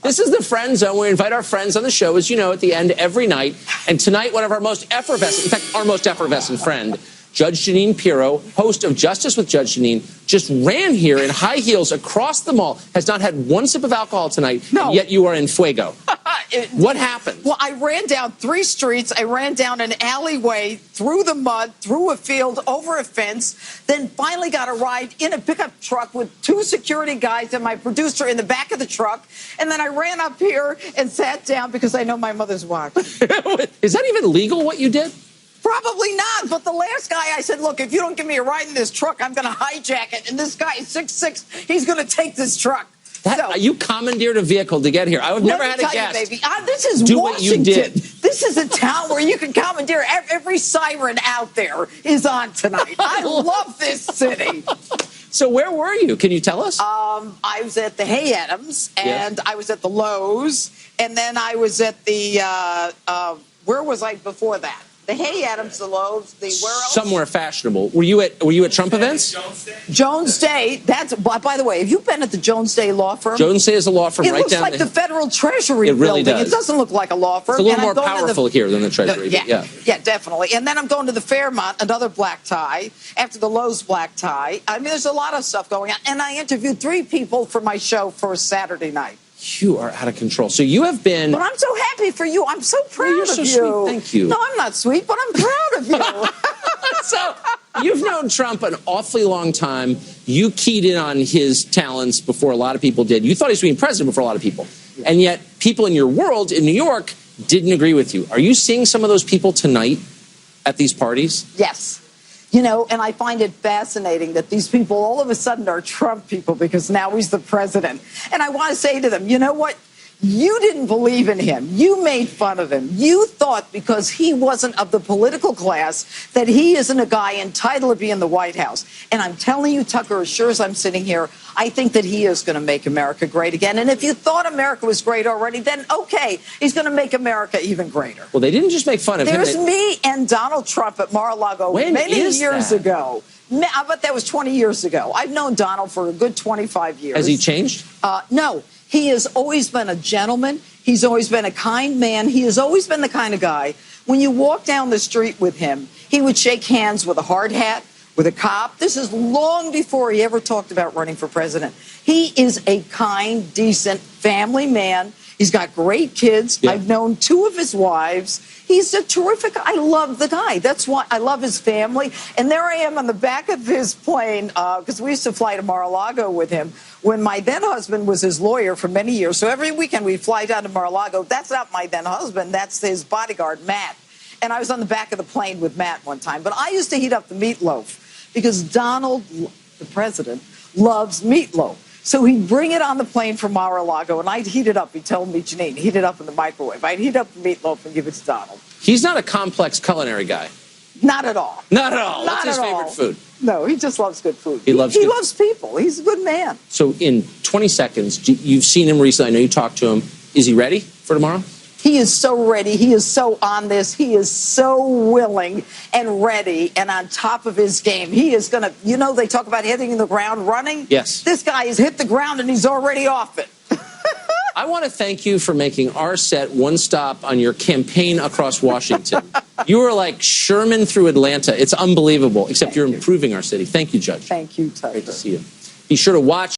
This is the Friend Zone. We invite our friends on the show, as you know, at the end every night. And tonight, one of our most effervescent, in fact, our most effervescent friend, Judge Jeanine Pirro, host of Justice with Judge Jeanine, just ran here in high heels across the mall, has not had one sip of alcohol tonight, and yet you are in fuego. What happened? Well, I ran down 3 streets. I ran down an alleyway, through the mud, through a field, over a fence, then finally got a ride in a pickup truck with 2 security guys and my producer in the back of the truck. And then I ran up here and sat down because I know my mother's watching. Is that even legal, what you did? Probably not, but the last guy, I said, look, if you don't give me a ride in this truck, I'm going to hijack it. And this guy is 6'6", he's going to take this truck. You commandeered a vehicle to get here. I've never had a guest. Baby, this is do Washington. What you did. This is a town where you can commandeer. Every siren out there is on tonight. I love this city. So where were you? Can you tell us? I was at the Hay Adams, and I was at the Lowe's, and then I was at the, where was I before that? The Hay Adams, the Lowe's, the where else? Somewhere fashionable. Were you at Trump events? Jones Day. That's, by the way, have you been at the Jones Day law firm? Jones Day is a law firm right down. It looks like the Federal Treasury building. It really does. It doesn't look like a law firm. It's a little more powerful here than the Treasury. Yeah, definitely. And then I'm going to the Fairmont, another black tie, after the Lowe's black tie. I mean, there's a lot of stuff going on. And I interviewed 3 people for my show for Saturday night. You are out of control. So you have been... But I'm so happy for you. I'm so proud of you. Sweet. Thank you. No, I'm not sweet, but I'm proud of you. So you've known Trump an awfully long time. You keyed in on his talents before a lot of people did. You thought he was being president before a lot of people. And yet people in your world in New York didn't agree with you. Are you seeing some of those people tonight at these parties? Yes. You know, and I find it fascinating that these people all of a sudden are Trump people because now he's the president. And I want to say to them, you know what? You didn't believe in him. You made fun of him. You thought because he wasn't of the political class that he isn't a guy entitled to be in the White House. And I'm telling you, Tucker, as sure as I'm sitting here, I think that he is going to make America great again. And if you thought America was great already, then okay, he's going to make America even greater. Well, they didn't just make fun of him. There's me and Donald Trump at Mar-a-Lago many years ago. I bet that was 20 years ago. I've known Donald for a good 25 years. Has he changed? No. He has always been a gentleman. He's always been a kind man. He has always been the kind of guy, when you walk down the street with him, he would shake hands with a hard hat, with a cop. This is long before he ever talked about running for president. He is a kind, decent family man. He's got great kids. Yeah. I've known 2 of his wives. He's a terrific, I love the guy. That's why I love his family. And there I am on the back of his plane, because we used to fly to Mar-a-Lago with him when my then husband was his lawyer for many years. So every weekend we'd fly down to Mar-a-Lago. That's not my then husband. That's his bodyguard, Matt. And I was on the back of the plane with Matt one time. But I used to heat up the meatloaf because Donald, the president, loves meatloaf. So he'd bring it on the plane from Mar-a-Lago, and I'd heat it up. He'd tell me, Jeanine, heat it up in the microwave. I'd heat up the meatloaf and give it to Donald. He's not a complex culinary guy. Not at all. Not at all. Not What's his favorite food? No, he just loves good food. He loves people. He's a good man. So in 20 seconds, you've seen him recently. I know you talked to him. Is he ready for tomorrow? He is so ready. He is so on this. He is so willing and ready and on top of his game. He is going to, you know, they talk about hitting the ground running. Yes. This guy has hit the ground and he's already off it. I want to thank you for making our set one stop on your campaign across Washington. You are like Sherman through Atlanta. It's unbelievable, except you're improving our city. Thank you, Judge. Thank you, Tucker. Great to see you. Be sure to watch.